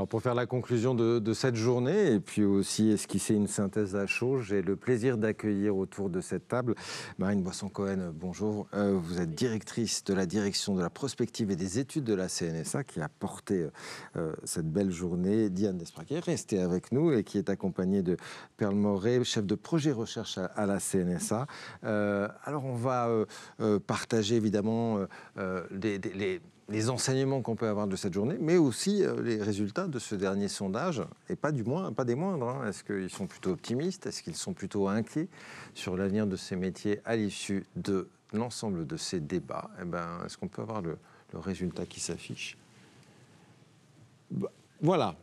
Alors pour faire la conclusion de cette journée et puis aussi esquisser une synthèse à chaud, j'ai le plaisir d'accueillir autour de cette table Marine Boisson-Cohen, bonjour. Vous êtes directrice de la direction de la prospective et des études de la CNSA qui a porté cette belle journée. Diane Despraquet, restez avec nous et qui est accompagnée de Perle Moret, chef de projet recherche à la CNSA. Alors on va partager évidemment les enseignements qu'on peut avoir de cette journée, mais aussi les résultats de ce dernier sondage, et pas des moindres. Hein. Est-ce qu'ils sont plutôt optimistes? Est-ce qu'ils sont plutôt inquiets sur l'avenir de ces métiers à l'issue de l'ensemble de ces débats? Est-ce qu'on peut avoir le résultat qui s'affiche? Voilà.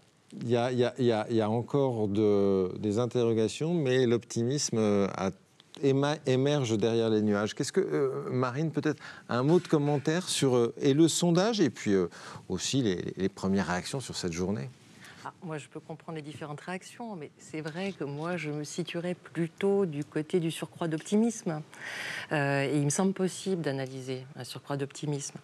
Il y a encore des interrogations, mais l'optimisme émerge derrière les nuages. Qu'est-ce que, Marine, peut-être un mot de commentaire sur et le sondage et puis aussi les premières réactions sur cette journée? Moi, je peux comprendre les différentes réactions, mais c'est vrai que moi, je me situerais plutôt du côté du surcroît d'optimisme. Et il me semble possible d'analyser un surcroît d'optimisme.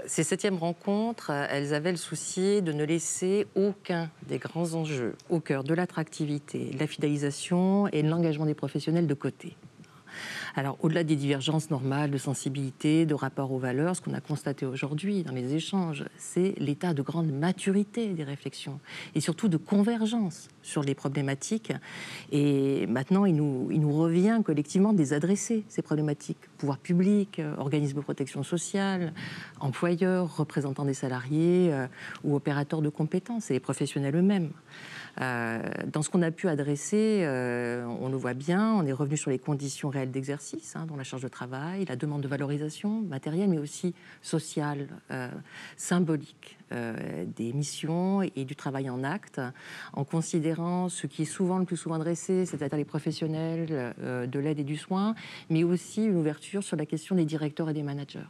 Ces 7e rencontres, elles avaient le souci de ne laisser aucun des grands enjeux au cœur de l'attractivité, de la fidélisation et de l'engagement des professionnels de côté. Alors, au-delà des divergences normales de sensibilité, de rapport aux valeurs, ce qu'on a constaté aujourd'hui dans les échanges, c'est l'état de grande maturité des réflexions et surtout de convergence sur les problématiques. Et maintenant, il nous revient collectivement de les adresser, ces problématiques. Pouvoir public, organismes de protection sociale, employeurs, représentants des salariés ou opérateurs de compétences et les professionnels eux-mêmes. Dans ce qu'on a pu adresser, on le voit bien, on est revenu sur les conditions réelles d'exercice, dont la charge de travail, la demande de valorisation matérielle, mais aussi sociale, symbolique, des missions et du travail en acte, en considérant ce qui est souvent le plus souvent adressé, c'est-à-dire les professionnels de l'aide et du soin, mais aussi une ouverture sur la question des directeurs et des managers.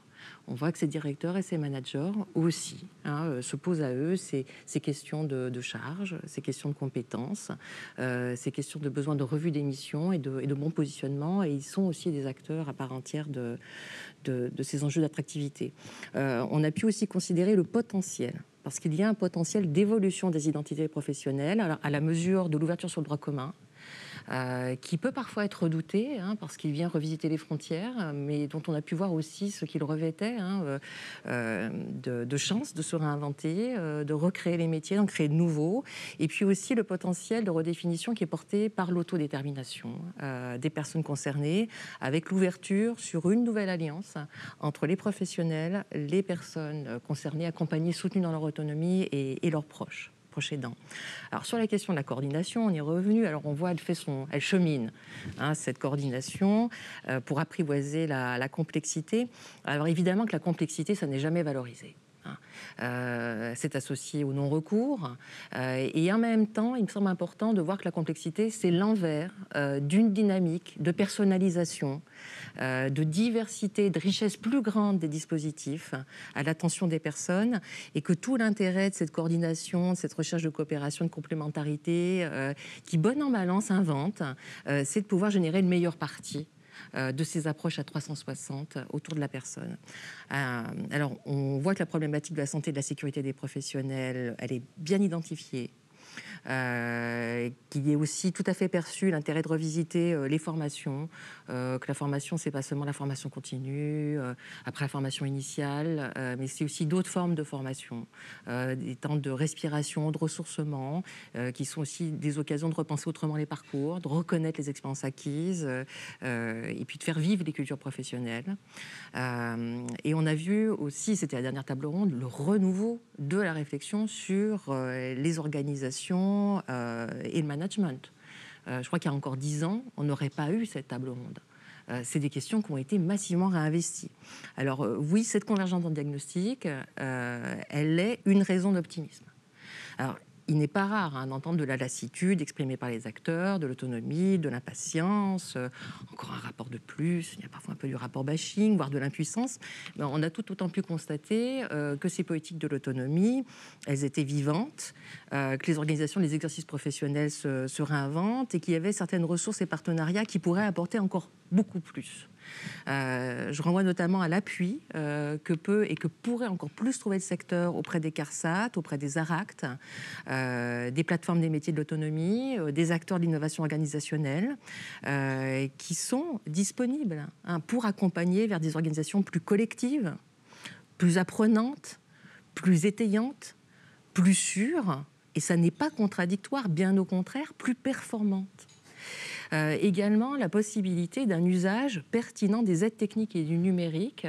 On voit que ces directeurs et ces managers aussi se posent à eux ces questions de charge, ces questions de compétences, ces questions de besoin de revue des missions et de bon positionnement. Et ils sont aussi des acteurs à part entière de ces enjeux d'attractivité. On a pu aussi considérer le potentiel, parce qu'il y a un potentiel d'évolution des identités professionnelles alors, à la mesure de l'ouverture sur le droit commun, qui peut parfois être redouté, parce qu'il vient revisiter les frontières, mais dont on a pu voir aussi ce qu'il revêtait de chances de se réinventer, de recréer les métiers, d'en créer de nouveaux, et puis aussi le potentiel de redéfinition qui est porté par l'autodétermination des personnes concernées, avec l'ouverture sur une nouvelle alliance entre les professionnels, les personnes concernées, accompagnées, soutenues dans leur autonomie et leurs proches aidants. Alors sur la question de la coordination, on y est revenu. Alors on voit, elle chemine, cette coordination pour apprivoiser la complexité. Alors évidemment que la complexité, ça n'est jamais valorisé. C'est associé au non-recours. Et en même temps, il me semble important de voir que la complexité, c'est l'envers d'une dynamique de personnalisation, de diversité, de richesse plus grande des dispositifs à l'attention des personnes, et que tout l'intérêt de cette coordination, de cette recherche de coopération, de complémentarité, qui, bon an, mal an, s'invente, c'est de pouvoir générer le meilleur parti de ces approches à 360 autour de la personne. Alors, on voit que la problématique de la santé et de la sécurité des professionnels, elle est bien identifiée. Qu'il y ait aussi tout à fait perçu l'intérêt de revisiter les formations, que la formation, c'est pas seulement la formation continue, après la formation initiale, mais c'est aussi d'autres formes de formation, des temps de respiration, de ressourcement, qui sont aussi des occasions de repenser autrement les parcours, de reconnaître les expériences acquises, et puis de faire vivre les cultures professionnelles. Et on a vu aussi, c'était la dernière table ronde, le renouveau de la réflexion sur les organisations et le management. Je crois qu'il y a encore 10 ans, on n'aurait pas eu cette table ronde. C'est des questions qui ont été massivement réinvesties. Alors oui, cette convergence dans le diagnostic, elle est une raison d'optimisme. Alors, il n'est pas rare d'entendre de la lassitude exprimée par les acteurs, de l'autonomie, de l'impatience, encore un rapport de plus, il y a parfois un peu du rapport bashing, voire de l'impuissance. Mais on a tout autant pu constater que ces politiques de l'autonomie, elles étaient vivantes, que les organisations, les exercices professionnels se réinventent et qu'il y avait certaines ressources et partenariats qui pourraient apporter encore beaucoup plus. Je renvoie notamment à l'appui que peut et que pourrait encore plus trouver le secteur auprès des CARSAT, auprès des ARACT, des plateformes des métiers de l'autonomie, des acteurs de l'innovation organisationnelle, qui sont disponibles pour accompagner vers des organisations plus collectives, plus apprenantes, plus étayantes, plus sûres, et ça n'est pas contradictoire, bien au contraire, plus performantes. Également la possibilité d'un usage pertinent des aides techniques et du numérique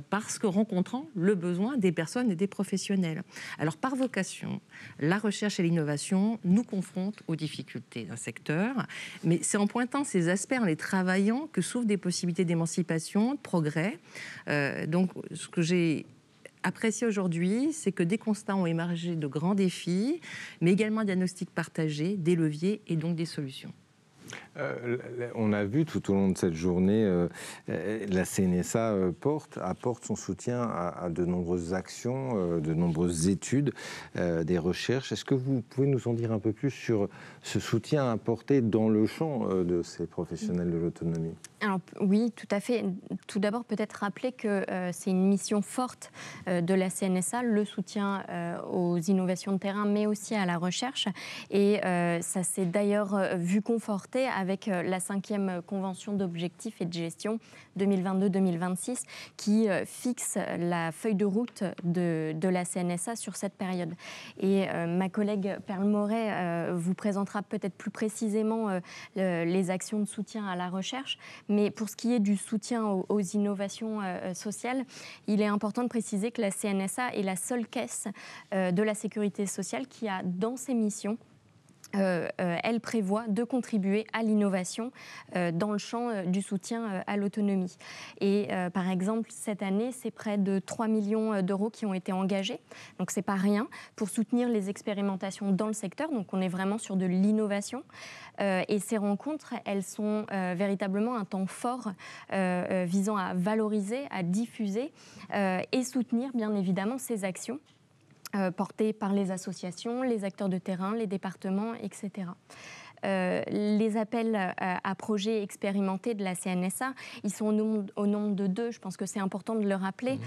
parce que rencontrant le besoin des personnes et des professionnels. Alors par vocation, la recherche et l'innovation nous confrontent aux difficultés d'un secteur, mais c'est en pointant ces aspects, en les travaillant, que s'ouvrent des possibilités d'émancipation, de progrès. Donc ce que j'ai apprécié aujourd'hui, c'est que des constats ont émergé de grands défis, mais également un diagnostic partagé, des leviers et donc des solutions. On a vu tout au long de cette journée, la CNSA apporte son soutien à de nombreuses actions, de nombreuses études, des recherches. Est-ce que vous pouvez nous en dire un peu plus sur ce soutien apporté dans le champ de ces professionnels de l'autonomie ? Alors, oui, tout à fait. Tout d'abord, peut-être rappeler que c'est une mission forte de la CNSA, le soutien aux innovations de terrain, mais aussi à la recherche. Et ça s'est d'ailleurs vu conforté avec la 5e convention d'objectifs et de gestion 2022-2026 qui fixe la feuille de route de la CNSA sur cette période. Et ma collègue Perle Moret vous présentera peut-être plus précisément les actions de soutien à la recherche. Mais pour ce qui est du soutien aux innovations sociales, il est important de préciser que la CNSA est la seule caisse de la sécurité sociale qui a dans ses missions elle prévoit de contribuer à l'innovation dans le champ du soutien à l'autonomie. Et par exemple, cette année, c'est près de 3 millions d'euros qui ont été engagés. Donc, ce n'est pas rien pour soutenir les expérimentations dans le secteur. Donc, on est vraiment sur de l'innovation. Et ces rencontres, elles sont véritablement un temps fort visant à valoriser, à diffuser et soutenir, bien évidemment, ces actions portés par les associations, les acteurs de terrain, les départements, etc. Les appels à projets expérimentés de la CNSA, ils sont au nombre de 2, je pense que c'est important de le rappeler.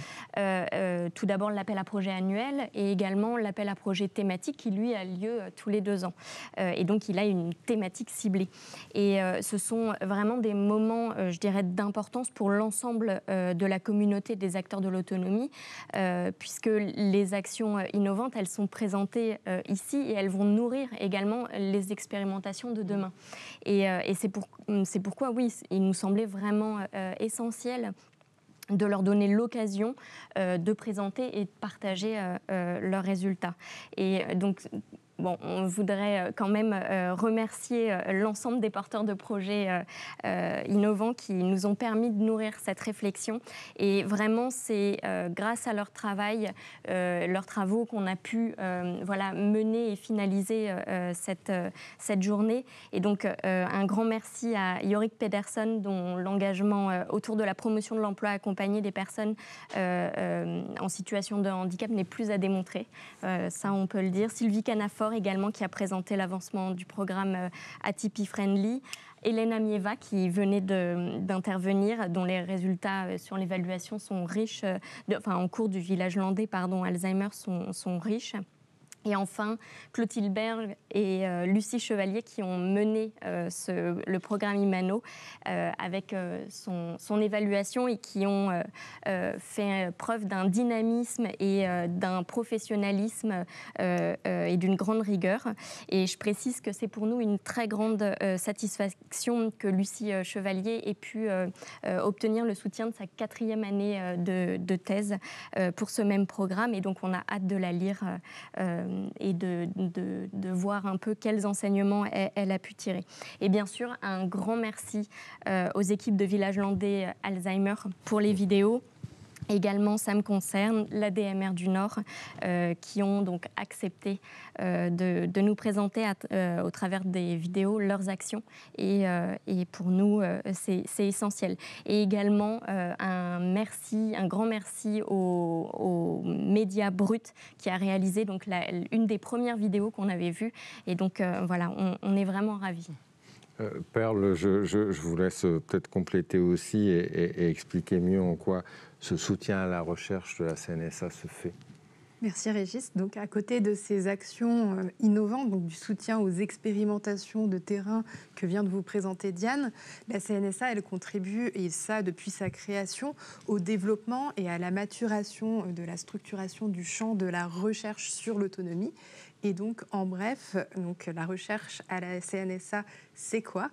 Tout d'abord l'appel à projet annuel et également l'appel à projet thématique qui lui a lieu tous les 2 ans. Et donc il a une thématique ciblée. Et ce sont vraiment des moments, je dirais, d'importance pour l'ensemble de la communauté des acteurs de l'autonomie, puisque les actions innovantes, elles sont présentées ici et elles vont nourrir également les expérimentations de demain. Et c'est pourquoi, oui, il nous semblait vraiment essentiel de leur donner l'occasion de présenter et de partager leurs résultats. Et donc, bon, on voudrait quand même remercier l'ensemble des porteurs de projets innovants qui nous ont permis de nourrir cette réflexion. Et vraiment, c'est grâce à leur travail, leurs travaux qu'on a pu mener et finaliser cette journée. Et donc, un grand merci à Yorick Pedersen, dont l'engagement autour de la promotion de l'emploi accompagné des personnes en situation de handicap n'est plus à démontrer. Ça, on peut le dire. Sylvie Canafor également, qui a présenté l'avancement du programme Atypie Friendly. Hélène Amieva, qui venait d'intervenir, dont les résultats sur l'évaluation sont riches, en cours du village landais, Alzheimer, sont riches. Et enfin, Clotilde Berg et Lucie Chevalier qui ont mené le programme Imano avec son évaluation et qui ont fait preuve d'un dynamisme et d'un professionnalisme et d'une grande rigueur. Et je précise que c'est pour nous une très grande satisfaction que Lucie Chevalier ait pu obtenir le soutien de sa 4e année de thèse pour ce même programme. Et donc, on a hâte de la lire et de voir un peu quels enseignements elle a pu tirer. Et bien sûr, un grand merci aux équipes de Village Landais Alzheimer pour les vidéos. Également, ça me concerne, l'ADMR du Nord, qui ont donc accepté de nous présenter au travers des vidéos leurs actions. Et pour nous, c'est essentiel. Et également, un grand merci au Média Brut qui a réalisé donc une des premières vidéos qu'on avait vues. Et donc, voilà, on est vraiment ravis. Perle, je vous laisse peut-être compléter aussi et expliquer mieux en quoi ce soutien à la recherche de la CNSA se fait. Merci Régis. Donc à côté de ces actions innovantes, donc du soutien aux expérimentations de terrain que vient de vous présenter Diane, la CNSA, elle contribue, et ça depuis sa création, au développement et à la maturation de la structuration du champ de la recherche sur l'autonomie. Et donc, en bref, donc, la recherche à la CNSA, c'est quoi?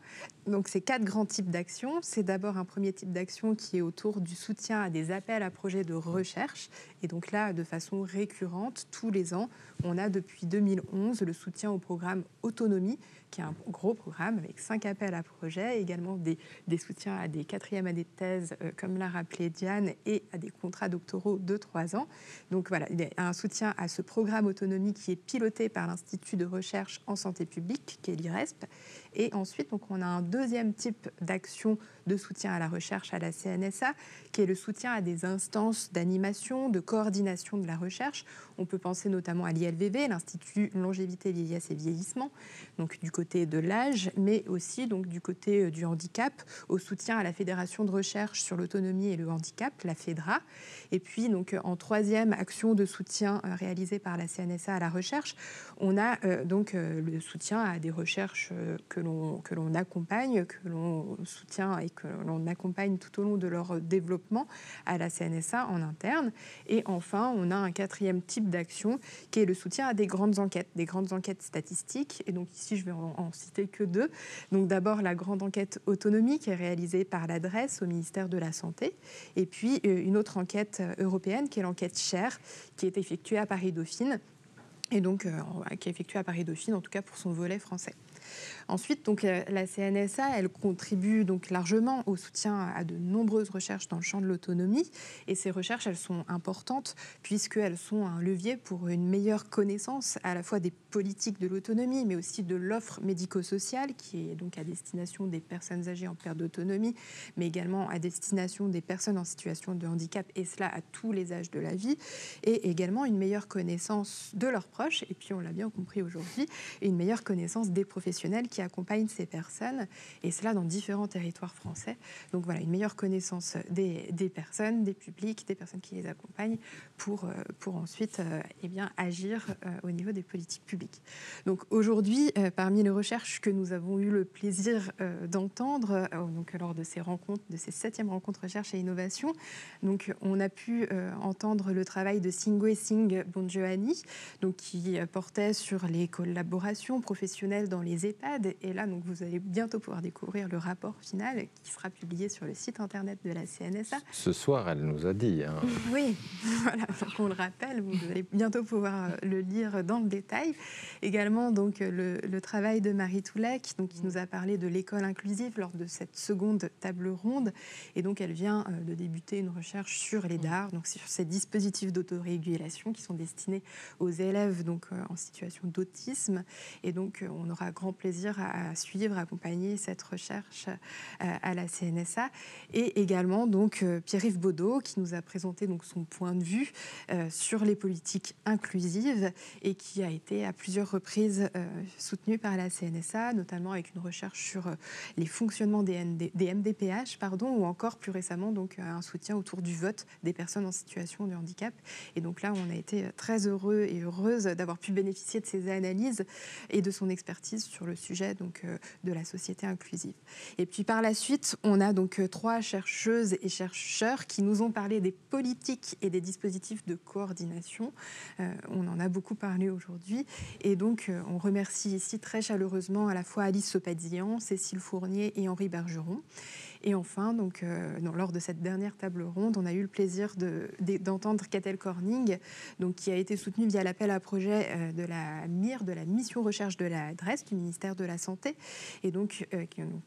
Donc, c'est 4 grands types d'actions. C'est d'abord un premier type d'action qui est autour du soutien à des appels à projets de recherche. Et donc là, de façon récurrente, tous les ans, on a depuis 2011 le soutien au programme Autonomie, qui est un gros programme avec 5 appels à projets, également des soutiens à des 4e années de thèse, comme l'a rappelé Diane, et à des contrats doctoraux de 3 ans. Donc voilà, il y a un soutien à ce programme Autonomie qui est piloté par l'Institut de recherche en santé publique, qui est l'IRESP. Et ensuite, donc, on a un deuxième type d'action de soutien à la recherche à la CNSA, qui est le soutien à des instances d'animation, de coordination de la recherche. On peut penser notamment à l'ILVV, l'Institut Longévité, Vieillesse et Vieillissement, donc du côté de l'âge, mais aussi donc, du côté du handicap, au soutien à la Fédération de recherche sur l'autonomie et le handicap, la FEDRA. Et puis, donc, en troisième action de soutien réalisée par la CNSA à la recherche, on a le soutien à des recherches que l'on accompagne, que l'on soutient et que l'on accompagne tout au long de leur développement à la CNSA en interne. Et enfin, on a un quatrième type d'action qui est le soutien à des grandes enquêtes statistiques. Et donc ici, je vais en citer que 2. Donc d'abord, la grande enquête autonomie qui est réalisée par l'adresse au ministère de la Santé. Et puis, une autre enquête européenne qui est l'enquête SHARE, qui est effectuée à Paris-Dauphine. Et donc, qui est effectuée à Paris-Dauphine, en tout cas pour son volet français. Ensuite, donc, la CNSA, elle contribue donc largement au soutien à de nombreuses recherches dans le champ de l'autonomie. Et ces recherches, elles sont importantes puisqu'elles sont un levier pour une meilleure connaissance à la fois des politiques de l'autonomie, mais aussi de l'offre médico-sociale qui est donc à destination des personnes âgées en perte d'autonomie, mais également à destination des personnes en situation de handicap, et cela à tous les âges de la vie, et également une meilleure connaissance de leurs proches, et puis on l'a bien compris aujourd'hui, une meilleure connaissance des professionnels qui accompagnent ces personnes, et cela dans différents territoires français. Donc voilà, une meilleure connaissance des personnes, des publics, des personnes qui les accompagnent pour ensuite agir au niveau des politiques publiques. Donc aujourd'hui, parmi les recherches que nous avons eu le plaisir d'entendre donc lors de ces rencontres, de ces 7e rencontres recherche et innovation, donc on a pu entendre le travail de Singwe Singh Bonjoani, donc qui portait sur les collaborations professionnelles dans les EHPAD. Et là, donc, vous allez bientôt pouvoir découvrir le rapport final qui sera publié sur le site internet de la CNSA. Ce soir, elle nous a dit. Hein. Oui, voilà, donc on le rappelle, vous allez bientôt pouvoir le lire dans le détail. Également, donc, le travail de Marie Toulek, donc, qui nous a parlé de l'école inclusive lors de cette seconde table ronde. Et donc, elle vient de débuter une recherche sur les DAR, donc sur ces dispositifs d'autorégulation qui sont destinés aux élèves donc, en situation d'autisme. Et donc, on aura grand plaisir à suivre, à accompagner cette recherche à la CNSA. Et également, donc, Pierre-Yves Baudot, qui nous a présenté donc, son point de vue sur les politiques inclusives et qui a été à plusieurs reprises soutenu par la CNSA, notamment avec une recherche sur les fonctionnements des MDPH, ou encore plus récemment donc, un soutien autour du vote des personnes en situation de handicap. Et donc là, on a été très heureux et heureuse d'avoir pu bénéficier de ses analyses et de son expertise sur le sujet donc, de la société inclusive. Et puis par la suite, on a donc 3 chercheuses et chercheurs qui nous ont parlé des politiques et des dispositifs de coordination. On en a beaucoup parlé aujourd'hui. Et donc, on remercie ici très chaleureusement à la fois Alice Sopadillan, Cécile Fournier et Henri Bergeron. Et enfin, donc, lors de cette dernière table ronde, on a eu le plaisir d'entendre Catel Corning, donc, qui a été soutenue via l'appel à projet de la MIR, de la mission recherche de l'adresse du ministère de la Santé. Et donc,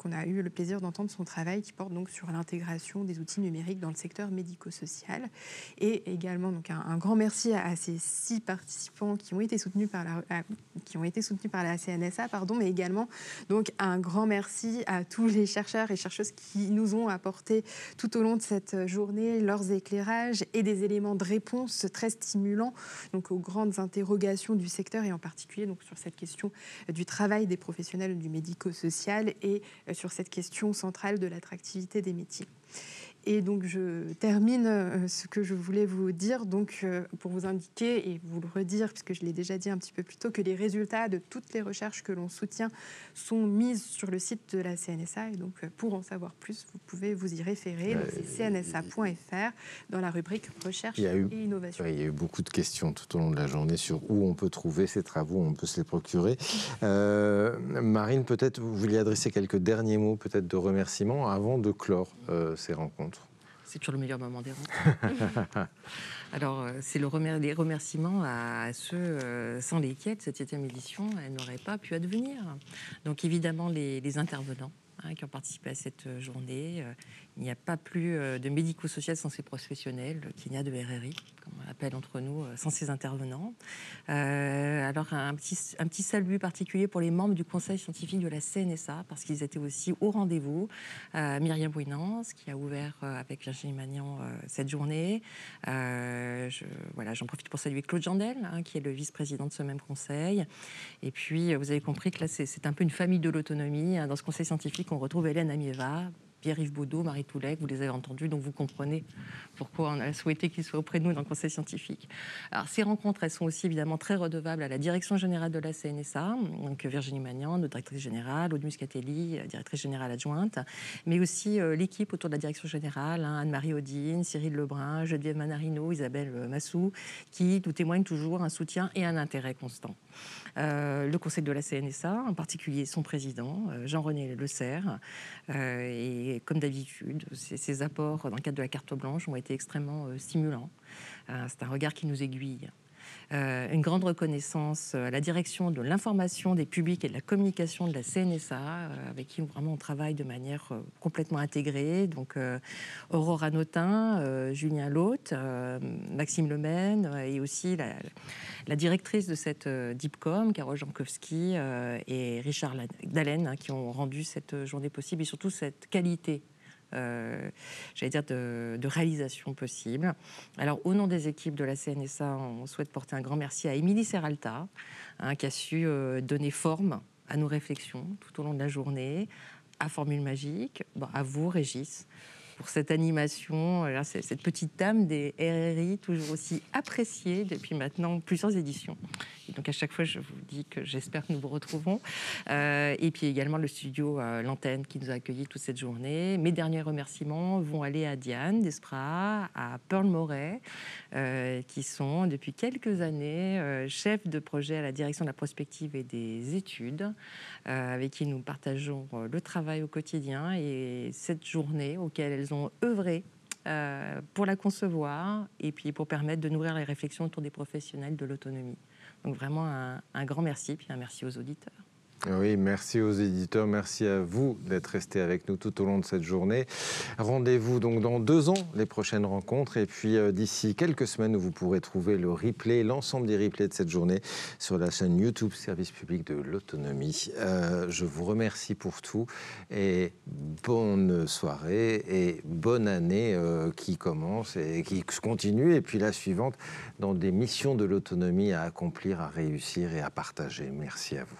on a eu le plaisir d'entendre son travail qui porte donc sur l'intégration des outils numériques dans le secteur médico-social. Et également, donc, un grand merci à ces 6 participants qui ont été soutenus par la CNSA, mais également donc, un grand merci à tous les chercheurs et chercheuses qui qui nous ont apporté tout au long de cette journée leurs éclairages et des éléments de réponse très stimulants donc, aux grandes interrogations du secteur et en particulier donc, sur cette question du travail des professionnels du médico-social et sur cette question centrale de l'attractivité des métiers. Et donc, je termine ce que je voulais vous dire, donc, pour vous indiquer et vous le redire, puisque je l'ai déjà dit un petit peu plus tôt, que les résultats de toutes les recherches que l'on soutient sont mises sur le site de la CNSA. Et donc, pour en savoir plus, vous pouvez vous y référer. C'est cnsa.fr dans la rubrique Recherche et Innovation. Il y a eu beaucoup de questions tout au long de la journée sur où on peut trouver ces travaux, où on peut se les procurer. Marine, peut-être vous vouliez adresser quelques derniers mots, peut-être de remerciements, avant de clore ces rencontres. C'est toujours le meilleur moment des rencontres. Alors, c'est les remerciements à ceux sans lesquels cette 7e édition n'aurait pas pu advenir. Donc, évidemment, les intervenants qui ont participé à cette journée. Il n'y a pas plus de médico-social sans ces professionnels qu'il n'y a de RRI, comme on l'appelle entre nous, sans ces intervenants. Alors, un petit salut particulier pour les membres du conseil scientifique de la CNSA, parce qu'ils étaient aussi au rendez-vous. Myriam Bouinance, qui a ouvert avec Virginie Magnan cette journée. J'en profite pour saluer Claude Jandel, qui est le vice-président de ce même conseil. Et puis, vous avez compris que là, c'est un peu une famille de l'autonomie. Dans ce conseil scientifique, on retrouve Hélène Amieva, Pierre-Yves Baudot, Marie Toulec, vous les avez entendus, donc vous comprenez pourquoi on a souhaité qu'ils soient auprès de nous dans le conseil scientifique. Alors, ces rencontres, elles sont aussi évidemment très redevables à la direction générale de la CNSA, donc Virginie Magnan, notre directrice générale, Aude Muscatelli, directrice générale adjointe, mais aussi l'équipe autour de la direction générale, Anne-Marie Odine, Cyril Lebrun, Geneviève Manarino, Isabelle Massou, qui nous témoignent toujours un soutien et un intérêt constant. Le conseil de la CNSA, en particulier son président, Jean-René Le Serre, et comme d'habitude, ces apports dans le cadre de la carte blanche ont été extrêmement stimulants. C'est un regard qui nous aiguille. Une grande reconnaissance à la direction de l'information des publics et de la communication de la CNSA, avec qui vraiment on travaille de manière complètement intégrée. Donc Aurore Notin, Julien Lotte, Maxime Lemaine et aussi la directrice de cette DIPCOM, Carole Jankowski et Richard Dallène, qui ont rendu cette journée possible et surtout cette qualité de réalisation possible. Alors, au nom des équipes de la CNSA, on souhaite porter un grand merci à Émilie Serralta, qui a su donner forme à nos réflexions tout au long de la journée, à Formule Magique, à vous, Régis, pour cette animation, cette petite dame des RRI, toujours aussi appréciée depuis maintenant plusieurs éditions. Et donc à chaque fois, je vous dis que j'espère que nous vous retrouverons. Et puis également le studio L'Antenne qui nous a accueillis toute cette journée. Mes derniers remerciements vont aller à Diane Desprats, à Pearl Moret, qui sont depuis quelques années chefs de projet à la direction de la prospective et des études, avec qui nous partageons le travail au quotidien et cette journée auquel elles ont œuvré pour la concevoir et puis pour permettre de nourrir les réflexions autour des professionnels de l'autonomie. Donc vraiment un grand merci, puis un merci aux auditeurs. Oui, merci aux éditeurs, merci à vous d'être restés avec nous tout au long de cette journée. Rendez-vous donc dans 2 ans, les prochaines rencontres, et puis d'ici quelques semaines, vous pourrez trouver le replay, l'ensemble des replays de cette journée sur la chaîne YouTube Service public de l'autonomie. Je vous remercie pour tout, et bonne soirée, et bonne année qui commence et qui continue, et puis la suivante, dans des missions de l'autonomie à accomplir, à réussir et à partager. Merci à vous.